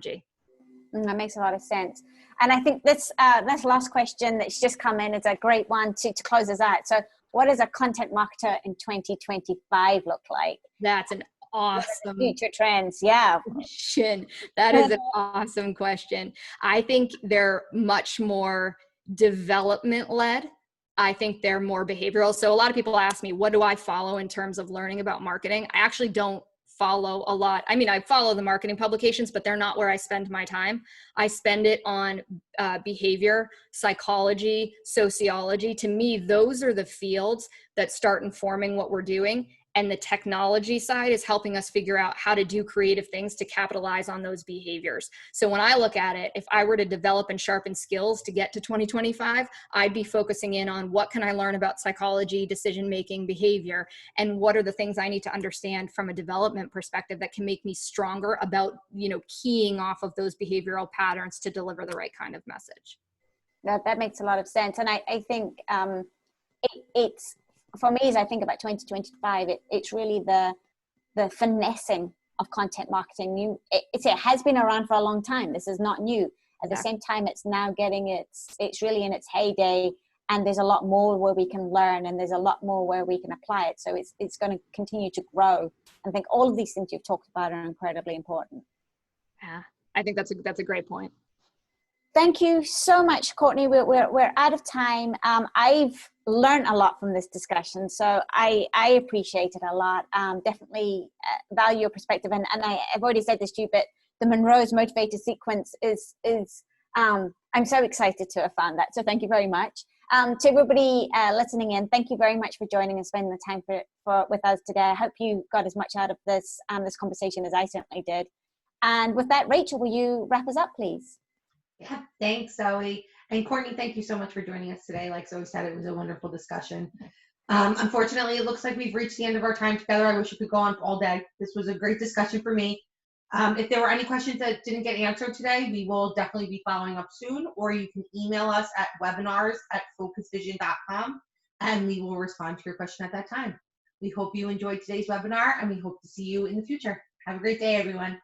That makes a lot of sense. And I think this last question that's just come in is a great one to close us out. So what does a content marketer in 2025 look like? That's an awesome future trends. Yeah. Question. That is an awesome question. I think they're much more development led. I think they're more behavioral. So a lot of people ask me, what do I follow in terms of learning about marketing? I actually don't follow a lot. I mean, I follow the marketing publications, but they're not where I spend my time. I spend it on behavior, psychology, sociology. To me, those are the fields that start informing what we're doing. And the technology side is helping us figure out how to do creative things to capitalize on those behaviors. So when I look at it, if I were to develop and sharpen skills to get to 2025, I'd be focusing in on what can I learn about psychology, decision-making, behavior, and what are the things I need to understand from a development perspective that can make me stronger about, keying off of those behavioral patterns to deliver the right kind of message. That makes a lot of sense. And I think it's, for me, as I think about 2025, it's really the finessing of content marketing. It has been around for a long time. This is not new. At the same time, it's now it's really in its heyday, and there's a lot more where we can learn, and there's a lot more where we can apply it. So it's going to continue to grow. I think all of these things you've talked about are incredibly important. Yeah, I think that's a great point. Thank you so much, Courtney. We're out of time. I've learned a lot from this discussion, so I appreciate it a lot. Definitely value your perspective, and I've already said this to you, but the Monroe's motivated sequence is I'm so excited to have found that. So thank you very much. To everybody listening in, thank you very much for joining and spending the time with us today. I hope you got as much out of this conversation as I certainly did. And with that, Rachel, will you wrap us up, please? Yeah, thanks, Zoe. And Courtney, thank you so much for joining us today. Like Zoe said, it was a wonderful discussion. Unfortunately, it looks like we've reached the end of our time together. I wish we could go on all day. This was a great discussion for me. If there were any questions that didn't get answered today, we will definitely be following up soon, or you can email us at webinars@focusvision.com, and we will respond to your question at that time. We hope you enjoyed today's webinar, and we hope to see you in the future. Have a great day, everyone.